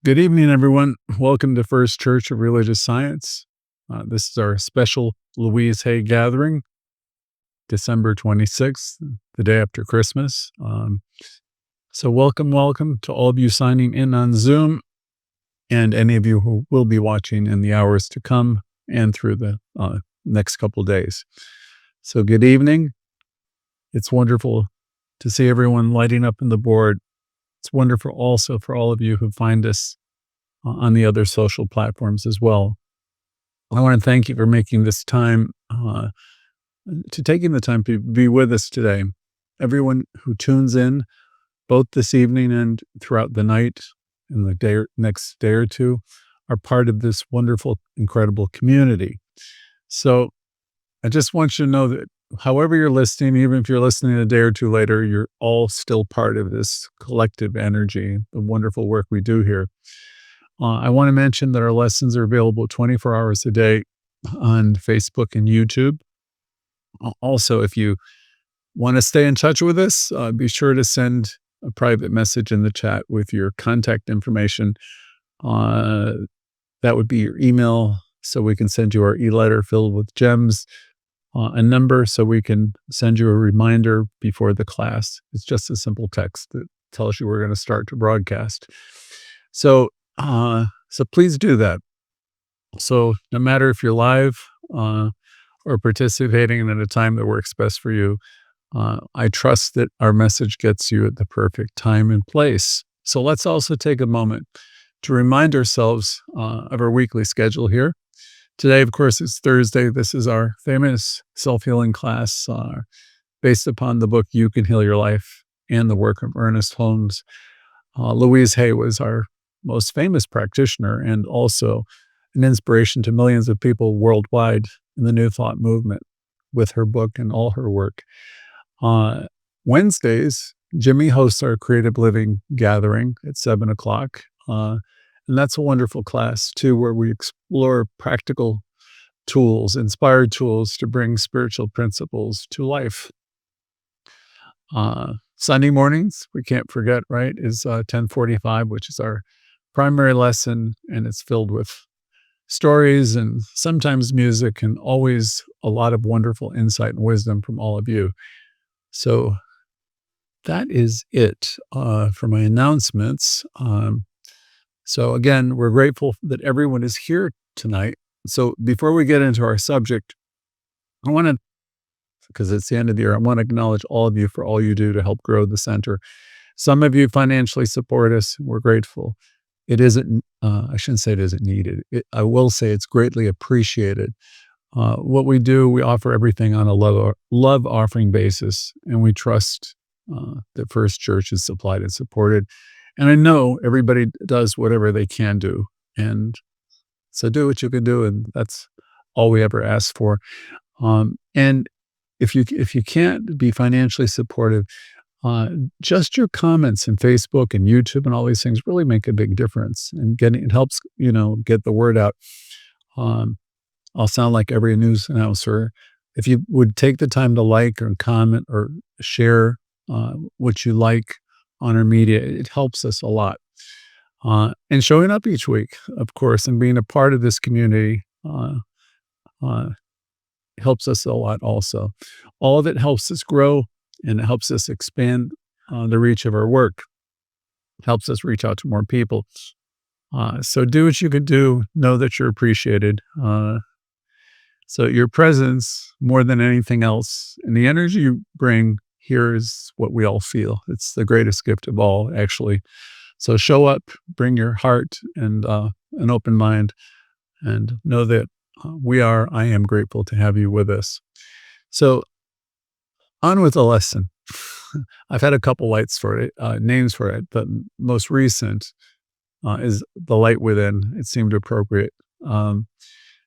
Good evening, everyone. Welcome to First Church of Religious Science. This is our special Louise gathering, December 26th, the day after Christmas. So welcome to all of you signing in on Zoom and any of you who will be watching in the hours to come and through the next couple days. So good evening. It's wonderful to see everyone lighting up in the board. It's wonderful also for all of you who find us on the other social platforms as well. I want to thank you for making this time, taking the time to be with us today. Everyone who tunes in, both this evening and throughout the night and the next day or two, are part of this wonderful, incredible community. So I just want you to know that however you're listening, even if you're listening a day or two later, you're all still part of this collective energy, the wonderful work we do here. I want to mention that our lessons are available 24 hours a day on Facebook and YouTube. Also, if you want to stay in touch with us, be sure to send a private message in the chat with your contact information. That would be your email, so we can send you our e-letter filled with gems, a number so we can send you a reminder before the class. It's just a simple text that tells you we're going to start to broadcast. So please do that. So no matter if you're live or participating at a time that works best for you, I trust that our message gets you at the perfect time and place. So let's also take a moment to remind ourselves of our weekly schedule here. Today, of course, is Thursday. This is our famous self-healing class based upon the book You Can Heal Your Life and the work of Ernest Holmes. Louise was our most famous practitioner and also an inspiration to millions of people worldwide in the New Thought movement with her book and all her work. Wednesdays, Jimmy hosts our Creative Living gathering at 7 o'clock. And that's a wonderful class, too, where we explore practical tools, inspired tools to bring spiritual principles to life. Sunday mornings, we can't forget, right, is 10:45, which is our primary lesson, and it's filled with stories and sometimes music and always a lot of wonderful insight and wisdom from all of you. So that is it for my announcements. So again, we're grateful that everyone is here tonight. So before we get into our subject, I want to, because it's the end of the year, I want to acknowledge all of you for all you do to help grow the center. Some of you financially support us. We're grateful. It isn't, I shouldn't say it isn't needed. I will say it's greatly appreciated. What we do, we offer everything on a love offering basis, and we trust that First Church is supplied and supported. And I know everybody does whatever they can do. And so do what you can do. And that's all we ever ask for. And if you can't be financially supportive, just your comments in Facebook and YouTube and all these things really make a big difference. And it helps, get the word out. I'll sound like every news announcer. If you would take the time to like or comment or share what you like on our media, it helps us a lot. And showing up each week, of course, and being a part of this community helps us a lot also. All of it helps us grow, and it helps us expand the reach of our work. It helps us reach out to more people. So do what you can do. Know that you're appreciated. So your presence, more than anything else, and the energy you bring here is what we all feel. It's the greatest gift of all, actually. So show up, bring your heart and an open mind, and know that I am grateful to have you with us. So on with the lesson. I've had a couple names for it, but most recent is The Light Within. It seemed appropriate.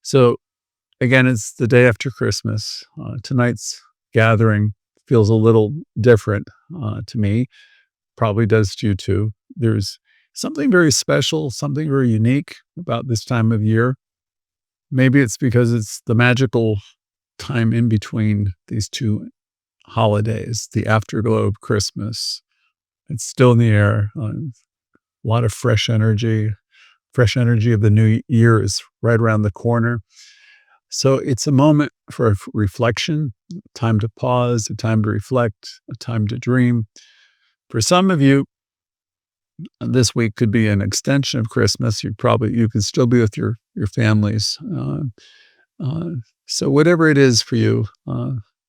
So again, it's the day after Christmas. Tonight's gathering feels a little different to me. Probably does to you too. There's something very special, something very unique about this time of year. Maybe it's because it's the magical time in between these two holidays, the afterglow of Christmas. It's still in the air, a lot of fresh energy, fresh energy of the new year is right around the corner. So it's a moment for reflection, time to pause, a time to reflect, a time to dream. For some of you, this week could be an extension of Christmas. You could still be with your families. Uh, so whatever it is for you,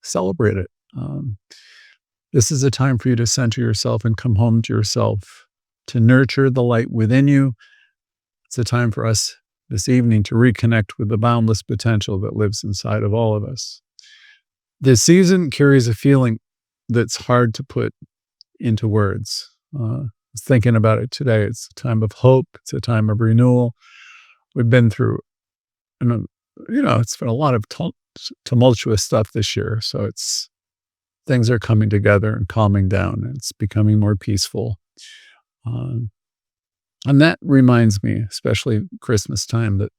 celebrate it. This is a time for you to center yourself and come home to yourself, to nurture the light within you. It's a time for us this evening to reconnect with the boundless potential that lives inside of all of us. This season carries a feeling that's hard to put into words. I was thinking about it today. It's a time of hope. It's a time of renewal. We've been through, it's been a lot of tumultuous stuff this year. So things are coming together and calming down. And it's becoming more peaceful. And that reminds me, especially Christmas time, that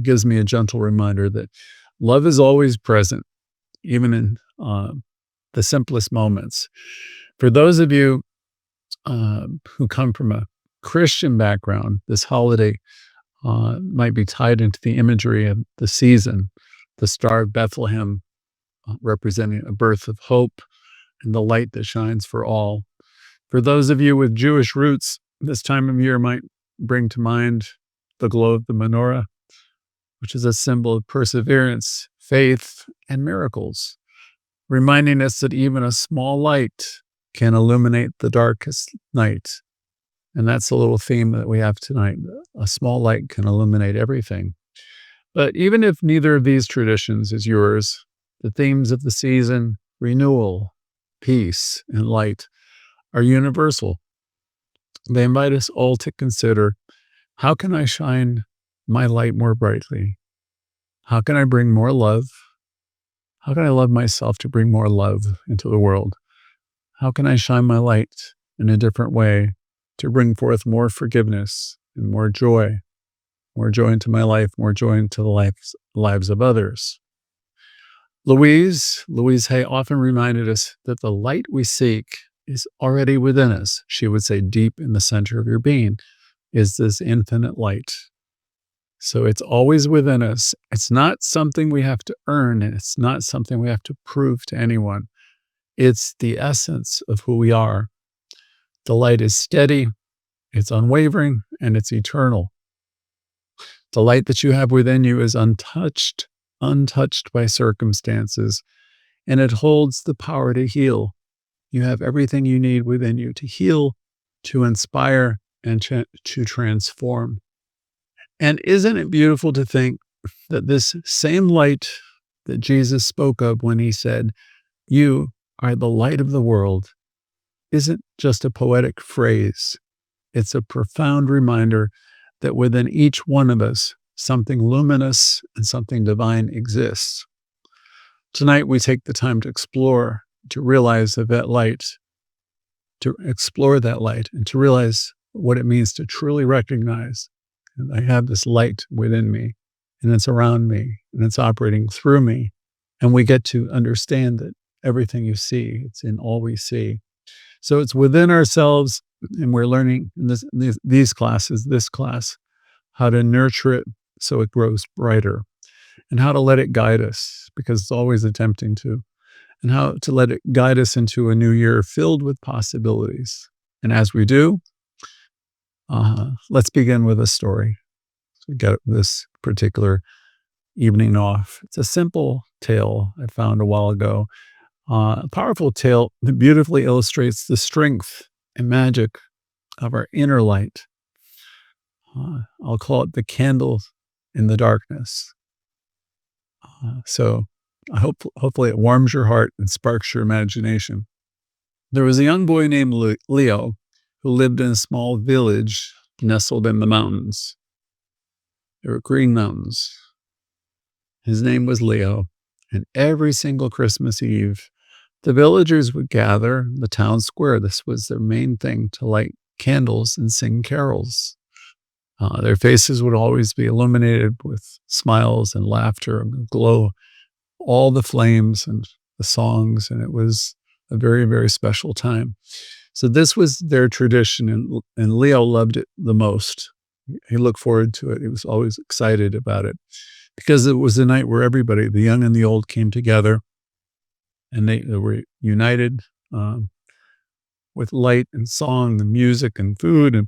gives me a gentle reminder that love is always present, even in the simplest moments. For those of you who come from a Christian background, this holiday might be tied into the imagery of the season, the Star of Bethlehem representing a birth of hope and the light that shines for all. For those of you with Jewish roots, this time of year might bring to mind the glow of the menorah, which is a symbol of perseverance, faith, and miracles, reminding us that even a small light can illuminate the darkest night. And that's a little theme that we have tonight. A small light can illuminate everything. But even if neither of these traditions is yours, the themes of the season, renewal, peace, and light, are universal. They invite us all to consider, how can I shine my light more brightly? How can I bring more love? How can I love myself to bring more love into the world? How can I shine my light in a different way to bring forth more forgiveness and more joy into my life, more joy into the lives of others? Louise Hay often reminded us that the light we seek is already within us. She would say, deep in the center of your being is this infinite light. So it's always within us. It's not something we have to earn, and it's not something we have to prove to anyone. It's the essence of who we are. The light is steady, it's unwavering, and it's eternal. The light that you have within you is untouched by circumstances, and it holds the power to heal. You have everything you need within you to heal, to inspire, and to transform. And isn't it beautiful to think that this same light that Jesus spoke of when he said, "You are the light of the world," isn't just a poetic phrase. It's a profound reminder that within each one of us, something luminous and something divine exists. Tonight, we take the time to explore, to realize that light, to explore that light, and to realize what it means to truly recognize that I have this light within me, and it's around me, and it's operating through me. And we get to understand that everything you see, it's in all we see. So it's within ourselves, and we're learning in this class, how to nurture it so it grows brighter, and how to let it guide us, because it's always attempting to, and how to let it guide us into a new year filled with possibilities. And as we do, let's begin with a story. So we got this particular evening off. It's a simple tale I found a while ago. A powerful tale that beautifully illustrates the strength and magic of our inner light. I'll call it the candle in the darkness. So I hopefully it warms your heart and sparks your imagination. There was a young boy named Leo who lived in a small village nestled in the mountains. They were green mountains. His name was Leo, and every single Christmas Eve, the villagers would gather in the town square. This was their main thing, to light candles and sing carols. Their faces would always be illuminated with smiles and laughter and glow, all the flames and the songs, and it was a very, very special time. So this was their tradition, and Leo loved it the most. He looked forward to it. He was always excited about it because it was a night where everybody, the young and the old, came together, and they were united with light and song and music and food.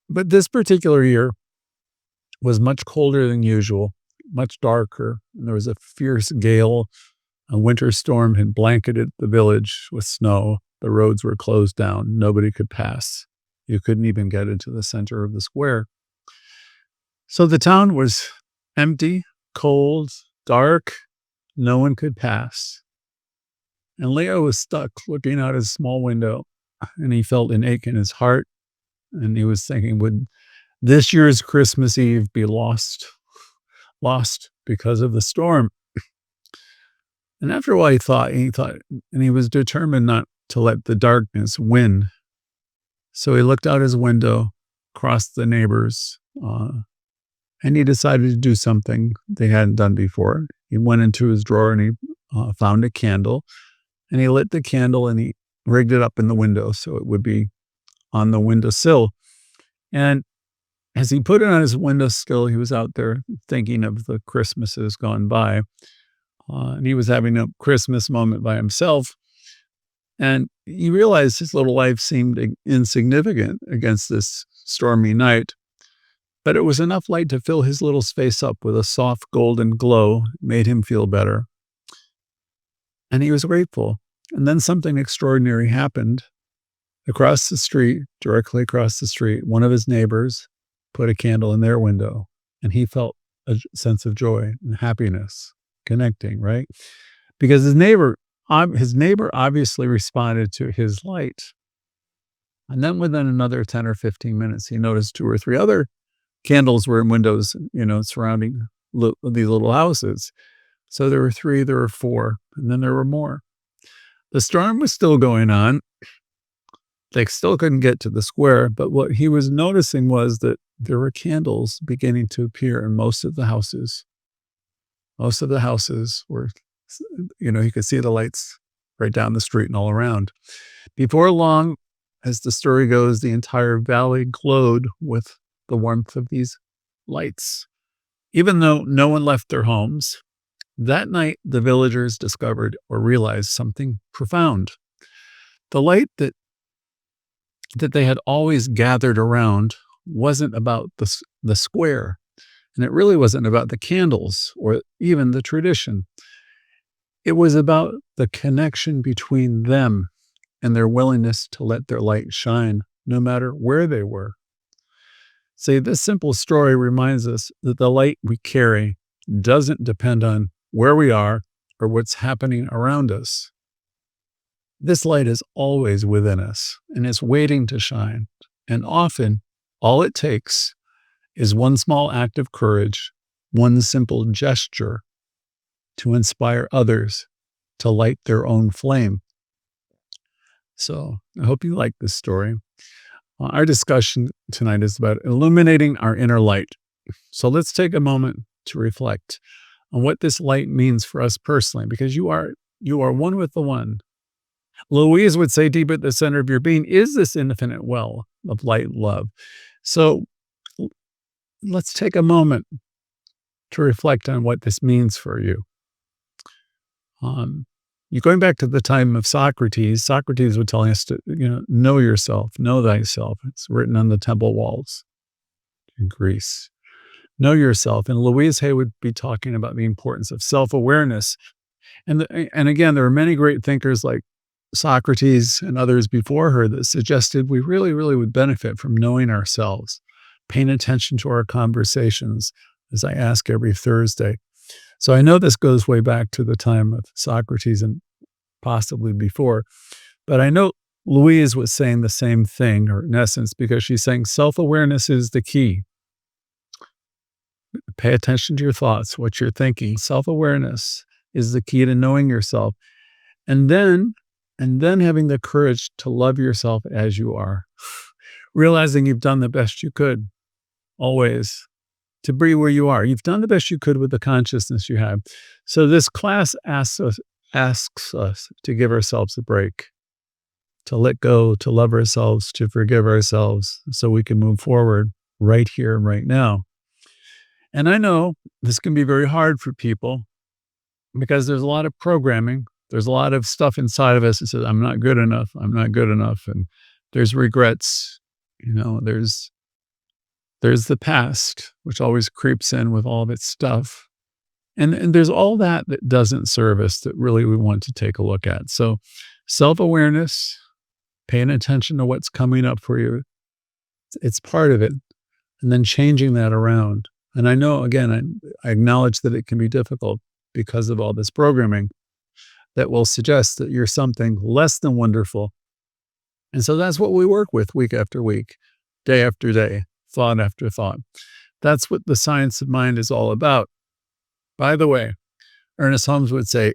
But this particular year was much colder than usual, much darker, and there was a fierce gale. A winter storm had blanketed the village with snow. The roads were closed down. Nobody could pass. You couldn't even get into the center of the square. So the town was empty, cold, dark. No one could pass. And Leo was stuck looking out his small window, and he felt an ache in his heart. And he was thinking, would this year's Christmas Eve be lost because of the storm? And after a while, he thought, and he was determined not to let the darkness win. So he looked out his window across the neighbors, and he decided to do something they hadn't done before. He went into his drawer and he found a candle, and he lit the candle and he rigged it up in the window so it would be on the windowsill. And as he put it on his windowsill, he was out there thinking of the Christmases gone by. And he was having a Christmas moment by himself. And he realized his little life seemed insignificant against this stormy night. But it was enough light to fill his little space up with a soft golden glow. It made him feel better. And he was grateful. And then something extraordinary happened. Across the street, directly across the street, one of his neighbors put a candle in their window. And he felt a sense of joy and happiness. Connecting, right? Because his neighbor obviously responded to his light. And then within another 10 or 15 minutes, he noticed 2 or 3 other candles were in windows, surrounding these little houses. So there were 3, there were 4, and then there were more. The storm was still going on. They still couldn't get to the square, but what he was noticing was that there were candles beginning to appear in most of the houses. Most of the houses were, you could see the lights right down the street and all around. Before long, as the story goes, the entire valley glowed with the warmth of these lights. Even though no one left their homes, that night the villagers discovered or realized something profound. The light that they had always gathered around wasn't about the square. And it really wasn't about the candles or even the tradition. It was about the connection between them and their willingness to let their light shine, no matter where they were. See, this simple story reminds us that the light we carry doesn't depend on where we are or what's happening around us. This light is always within us and is waiting to shine. And often, all it takes is one small act of courage, one simple gesture to inspire others to light their own flame. So I hope you like this story. Our discussion tonight is about illuminating our inner light. So let's take a moment to reflect on what this light means for us personally, because you are one with the one. Louise would say deep at the center of your being is this infinite well of light and love. So let's take a moment to reflect on what this means for you. You're going back to the time of Socrates. Socrates would tell us to, know yourself, know thyself. It's written on the temple walls in Greece. Know yourself. And Louise Hay would be talking about the importance of self-awareness. And again, there are many great thinkers like Socrates and others before her that suggested we really, really would benefit from knowing ourselves, paying attention to our conversations, as I ask every Thursday. So I know this goes way back to the time of Socrates and possibly before, but I know Louise was saying the same thing, or in essence, because she's saying self-awareness is the key. Pay attention to your thoughts, what you're thinking. Self-awareness is the key to knowing yourself. And then having the courage to love yourself as you are, realizing you've done the best you could, always, to be where you are. You've done the best you could with the consciousness you have. So this class asks us to give ourselves a break, to let go, to love ourselves, to forgive ourselves so we can move forward. right here and right now. And I know this can be very hard for people because there's a lot of programming. There's a lot of stuff inside of us that says, I'm not good enough. I'm not good enough. And there's regrets. There's the past, which always creeps in with all of its stuff. And there's all that that doesn't serve us that really we want to take a look at. So self-awareness, paying attention to what's coming up for you, it's part of it. And then changing that around. And I know, again, I acknowledge that it can be difficult because of all this programming that will suggest that you're something less than wonderful. And so that's what we work with week after week, day after day, thought after thought. That's what the science of mind is all about. By the way, Ernest Holmes would say,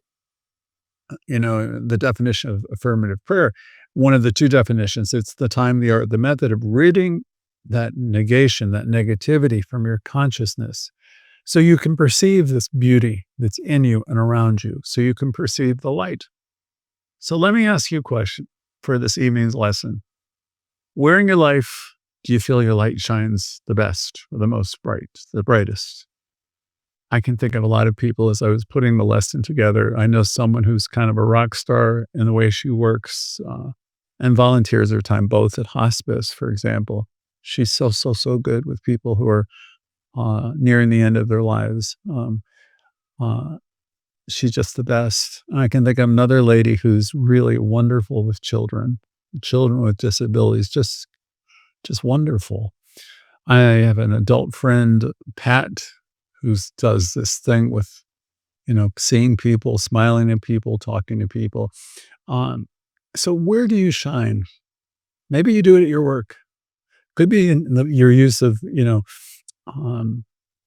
the definition of affirmative prayer, one of the two definitions, it's the time, the art, the method of ridding that negation, that negativity from your consciousness. So you can perceive this beauty that's in you and around you. So you can perceive the light. So let me ask you a question for this evening's lesson. Where in your life do you feel your light shines the best or the most bright, the brightest? I can think of a lot of people as I was putting the lesson together. I know someone who's kind of a rock star in the way she works and volunteers her time, both at hospice, for example. She's so good with people who are nearing the end of their lives. She's just the best. And I can think of another lady who's really wonderful with children with disabilities, just wonderful. I have an adult friend, Pat, who does this thing with, seeing people, smiling at people, talking to people. So where do you shine? Maybe you do it at your work. Could be in your use of,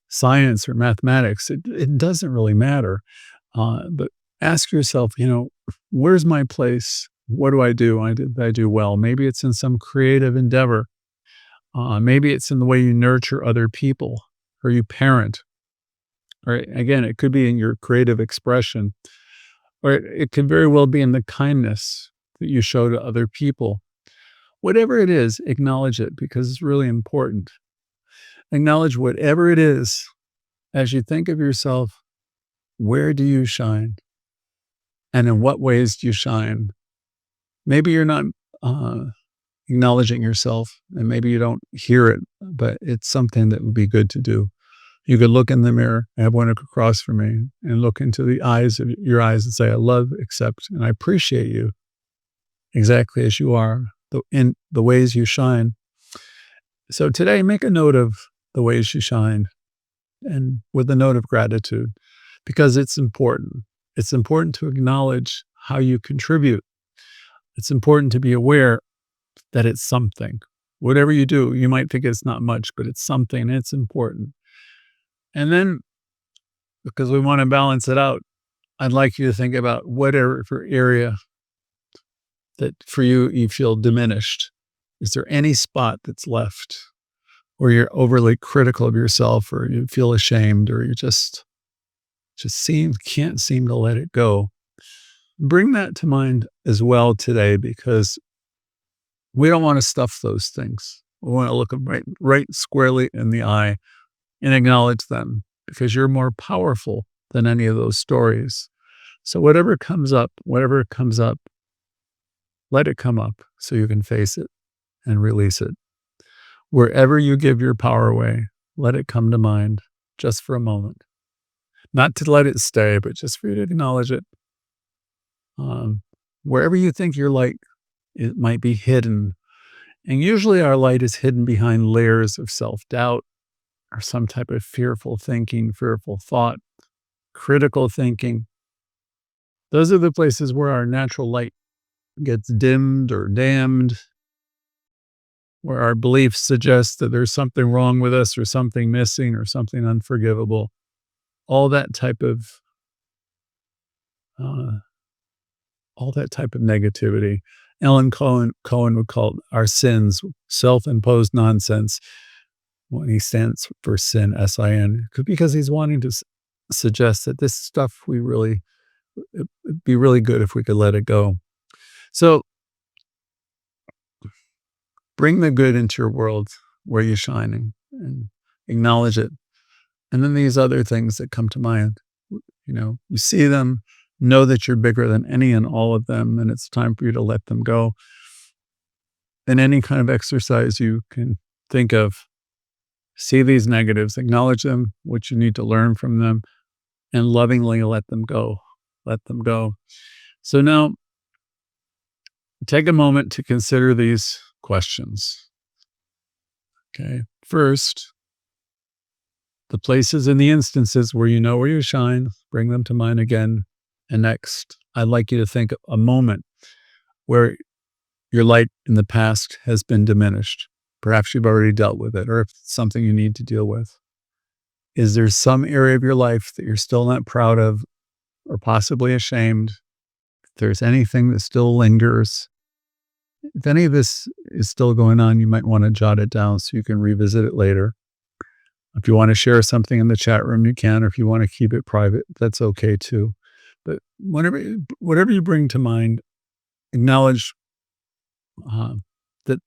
science or mathematics. It doesn't really matter. But ask yourself, where's my place? What do I do? I do well. Maybe it's in some creative endeavor. Maybe it's in the way you nurture other people or you parent. Or again, it could be in your creative expression, or it could very well be in the kindness that you show to other people. Whatever it is, acknowledge it because it's really important. Acknowledge whatever it is as you think of yourself. Where do you shine? And in what ways do you shine? Maybe you're not acknowledging yourself and maybe you don't hear it, but it's something that would be good to do. You could look in the mirror, I have one across from me, and look into the eyes of your eyes and say, I love, accept, and I appreciate you exactly as you are, in the ways you shine. So today, make a note of the ways you shine and with a note of gratitude because it's important. It's important to acknowledge how you contribute. It's important to be aware that it's something. Whatever you do, you might think it's not much, but it's something and it's important. And then, because we want to balance it out, I'd like you to think about whatever area that for you feel diminished. Is there any spot that's left where you're overly critical of yourself or you feel ashamed or you just can't seem to let it go? Bring that to mind as well today because we don't want to stuff those things. We want to look them right squarely in the eye and acknowledge them because you're more powerful than any of those stories. So whatever comes up, let it come up so you can face it and release it. Wherever you give your power away, let it come to mind just for a moment. Not to let it stay, but just for you to acknowledge it. Wherever you think your light, it might be hidden. And usually our light is hidden behind layers of self-doubt, or some type of fearful thinking, fearful thought, critical thinking. Those are the places where our natural light gets dimmed or damned, where our beliefs suggest that there's something wrong with us or something missing or something unforgivable. All that type of negativity. Ellen Cohen would call our sins self-imposed nonsense. When he stands for sin, S-I-N, because he's wanting to suggest that this stuff it'd be really good if we could let it go. So bring the good into your world where you're shining. and acknowledge it. And then these other things that come to mind, you see them, know that you're bigger than any and all of them, and it's time for you to let them go. In any kind of exercise you can think of, see these negatives, acknowledge them, what you need to learn from them, and lovingly let them go. Let them go. So now, take a moment to consider these questions. Okay. First, the places and the instances where you shine, bring them to mind again. And next, I'd like you to think of a moment where your light in the past has been diminished. Perhaps you've already dealt with it, or if it's something you need to deal with. Is there some area of your life that you're still not proud of or possibly ashamed? If there's anything that still lingers, if any of this is still going on, you might want to jot it down so you can revisit it later. If you want to share something in the chat room, you can, or if you want to keep it private, that's okay too. But whatever you bring to mind, acknowledge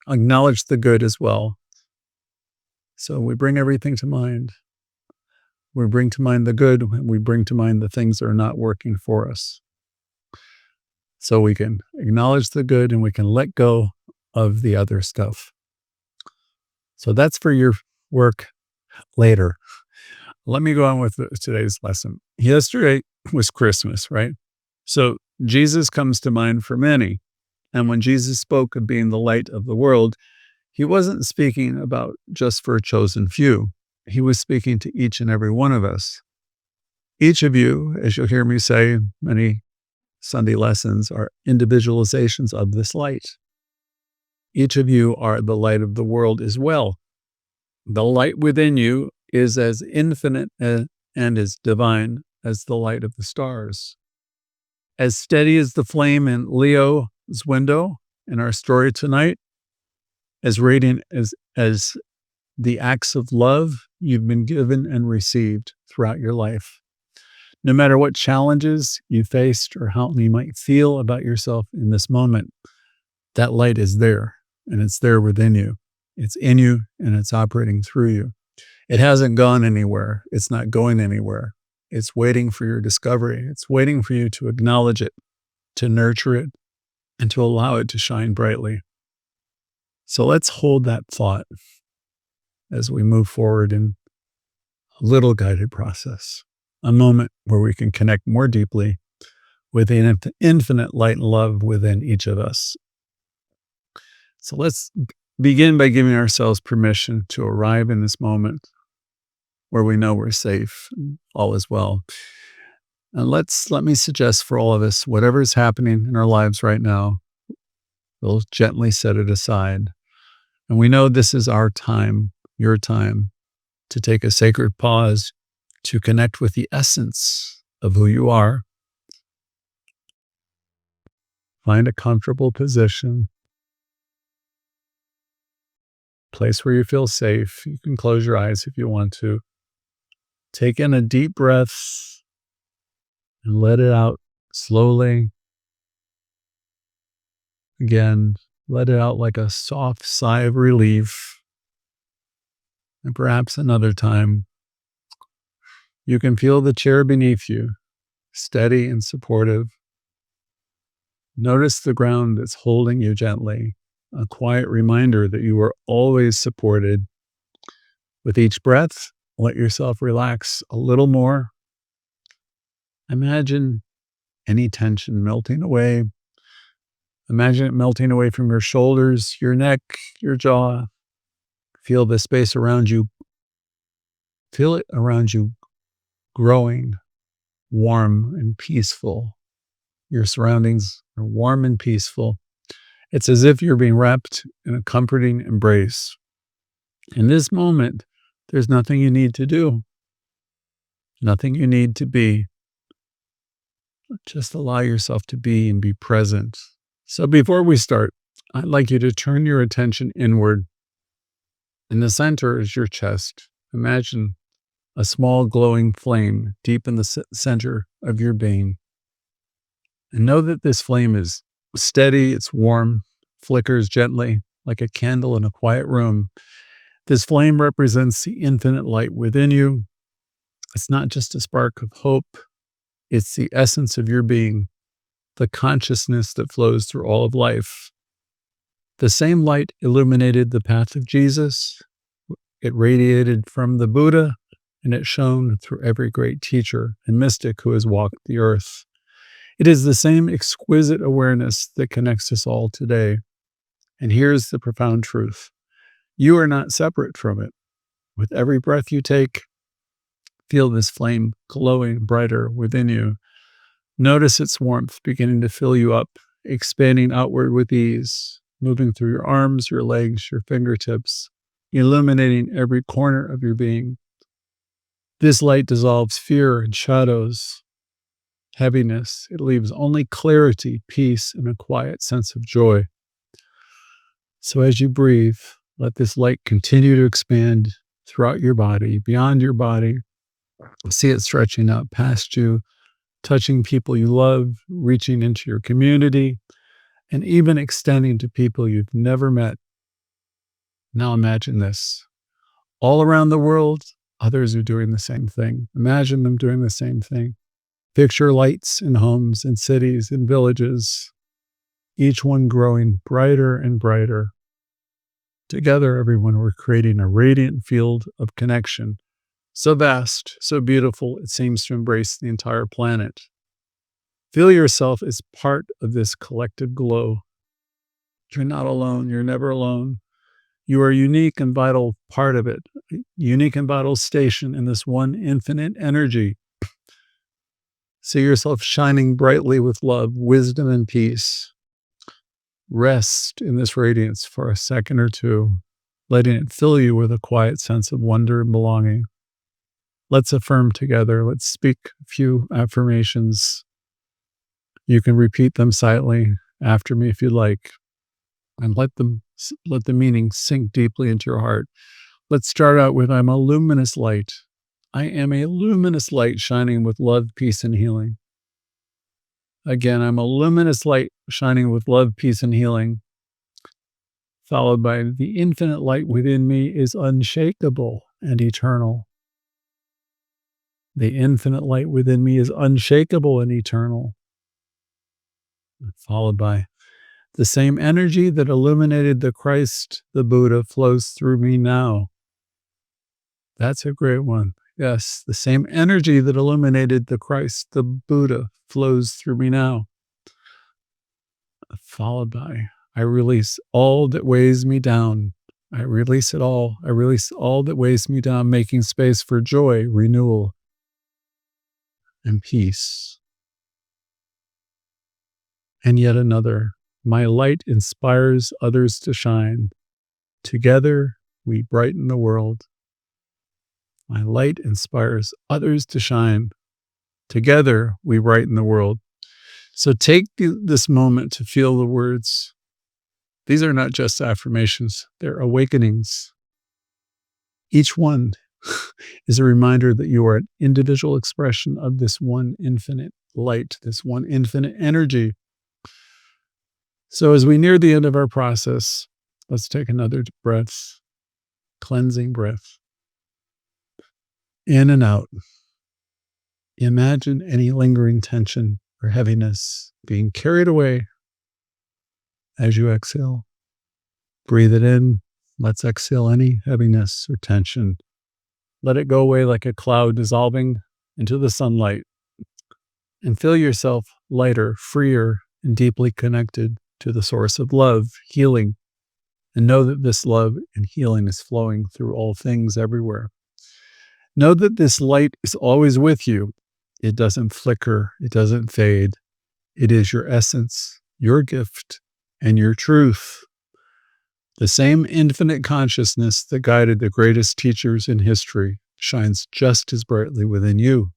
acknowledge the good as well. So we bring everything to mind. We bring to mind the good, and we bring to mind the things that are not working for us. So we can acknowledge the good and we can let go of the other stuff. So that's for your work later. Let me go on with today's lesson. Yesterday was Christmas, right? So Jesus comes to mind for many. And when Jesus spoke of being the light of the world, he wasn't speaking about just for a chosen few. He was speaking to each and every one of us. Each of you, as you'll hear me say in many Sunday lessons, are individualizations of this light. Each of you are the light of the world as well. The light within you is as infinite and as divine as the light of the stars. As steady as the flame in Leo's window in our story tonight, as radiant as the acts of love you've been given and received throughout your life. No matter what challenges you faced or how you might feel about yourself in this moment, that light is there, and it's there within you. It's in you, and it's operating through you. It hasn't gone anywhere. It's not going anywhere. It's waiting for your discovery. It's waiting for you to acknowledge it, to nurture it, and to allow it to shine brightly. So let's hold that thought as we move forward in a little guided process, a moment where we can connect more deeply with the infinite light and love within each of us. So let's begin by giving ourselves permission to arrive in this moment where we know we're safe and all is well. And let me suggest for all of us, whatever is happening in our lives right now, we'll gently set it aside. And we know this is our time, your time, to take a sacred pause, to connect with the essence of who you are. Find a comfortable position, place where you feel safe. You can close your eyes if you want to. Take in a deep breath and let it out slowly. Again, let it out like a soft sigh of relief. And perhaps another time, you can feel the chair beneath you, steady and supportive. Notice the ground that's holding you gently, a quiet reminder that you are always supported. With each breath, let yourself relax a little more. Imagine any tension melting away. Imagine it melting away from your shoulders, your neck, your jaw. Feel the space around you. Feel it around you growing, warm and peaceful. Your surroundings are warm and peaceful. It's as if you're being wrapped in a comforting embrace. In this moment, there's nothing you need to do, nothing you need to be. Just allow yourself to be and be present. So before we start, I'd like you to turn your attention inward. In the center is your chest. Imagine a small glowing flame deep in the center of your being. And know that this flame is steady, it's warm, flickers gently like a candle in a quiet room. This flame represents the infinite light within you. It's not just a spark of hope, it's the essence of your being, the consciousness that flows through all of life. The same light illuminated the path of Jesus. It radiated from the Buddha, and it shone through every great teacher and mystic who has walked the earth. It is the same exquisite awareness that connects us all today. And here's the profound truth. You are not separate from it. With every breath you take, feel this flame glowing brighter within you. Notice its warmth beginning to fill you up, expanding outward with ease, moving through your arms, your legs, your fingertips, illuminating every corner of your being. This light dissolves fear and shadows, heaviness. It leaves only clarity, peace, and a quiet sense of joy. So as you breathe, let this light continue to expand throughout your body, beyond your body. See it stretching out past you, touching people you love, reaching into your community, and even extending to people you've never met. Now imagine this. All around the world, others are doing the same thing. Imagine them doing the same thing. Picture lights in homes and cities and villages, each one growing brighter and brighter. Together, everyone, we're creating a radiant field of connection, so vast, so beautiful, it seems to embrace the entire planet. Feel yourself as part of this collective glow. You're not alone. You're never alone. You are a unique and vital part of it, unique and vital station in this one infinite energy. See yourself shining brightly with love, wisdom, and peace. Rest in this radiance for a second or two, letting it fill you with a quiet sense of wonder and belonging. Let's affirm together. Let's speak a few affirmations. You can repeat them silently after me if you like, and let the meaning sink deeply into your heart. Let's start out with, I'm a luminous light. I am a luminous light shining with love, peace, and healing. Again, I'm a luminous light shining with love, peace, and healing. Followed by, the infinite light within me is unshakable and eternal. The infinite light within me is unshakable and eternal. Followed by, the same energy that illuminated the Christ, the Buddha, flows through me now. That's a great one. Yes, the same energy that illuminated the Christ, the Buddha, flows through me now. Followed by, I release all that weighs me down. I release it all. I release all that weighs me down, making space for joy, renewal, and peace. And yet another, my light inspires others to shine. Together, we brighten the world. My light inspires others to shine. Together, we brighten the world. So take this moment to feel the words. These are not just affirmations, they're awakenings. Each one is a reminder that you are an individual expression of this one infinite light, this one infinite energy. So as we near the end of our process, let's take another breath, cleansing breath. In and out. Imagine any lingering tension or heaviness being carried away as you exhale. Breathe it in. Let's exhale any heaviness or tension. Let it go away like a cloud dissolving into the sunlight. And feel yourself lighter, freer, and deeply connected to the source of love, healing. And know that this love and healing is flowing through all things everywhere. Know that this light is always with you. It doesn't flicker. It doesn't fade. It is your essence, your gift, and your truth. The same infinite consciousness that guided the greatest teachers in history shines just as brightly within you.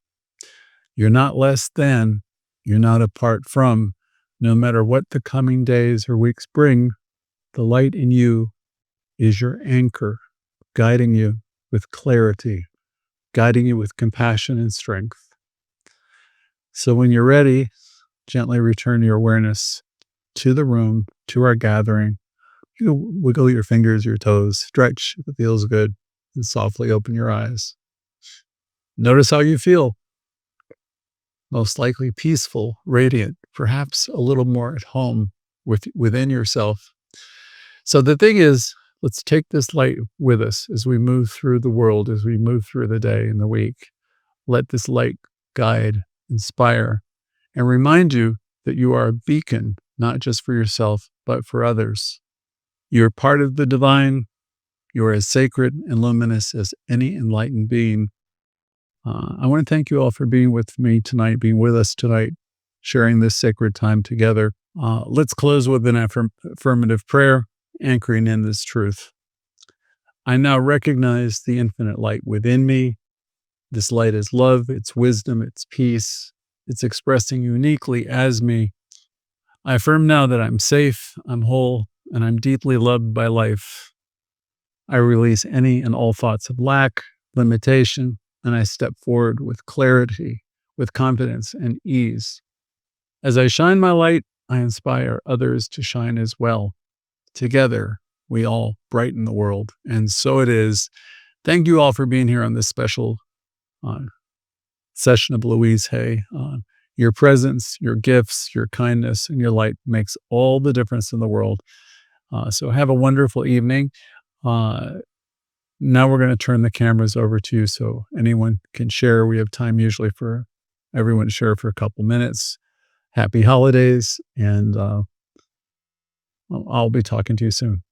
You're not less than. You're not apart from. No matter what the coming days or weeks bring, the light in you is your anchor, guiding you with clarity, guiding you with compassion and strength. So when you're ready, gently return your awareness to the room, to our gathering. You can wiggle your fingers, your toes, stretch if it feels good, and softly open your eyes. Notice how you feel. Most likely peaceful, radiant, perhaps a little more at home within yourself. So the thing is, let's take this light with us as we move through the world, as we move through the day and the week. Let this light guide, inspire, and remind you that you are a beacon, not just for yourself, but for others. You're part of the divine. You are as sacred and luminous as any enlightened being. I want to thank you all for being with me tonight, being with us tonight, sharing this sacred time together. Let's close with an affirmative prayer, anchoring in this truth. I now recognize the infinite light within me. This light is love, it's wisdom, it's peace. It's expressing uniquely as me. I affirm now that I'm safe, I'm whole, and I'm deeply loved by life. I release any and all thoughts of lack, limitation, and I step forward with clarity, with confidence and ease. As I shine my light, I inspire others to shine as well. Together, we all brighten the world. And so it is. Thank you all for being here on this special session of Louise Hay. Your presence, your gifts, your kindness, and your light makes all the difference in the world. So have a wonderful evening. Now we're going to turn the cameras over to you so anyone can share. We have time usually for everyone to share for a couple minutes. Happy holidays, and I'll be talking to you soon.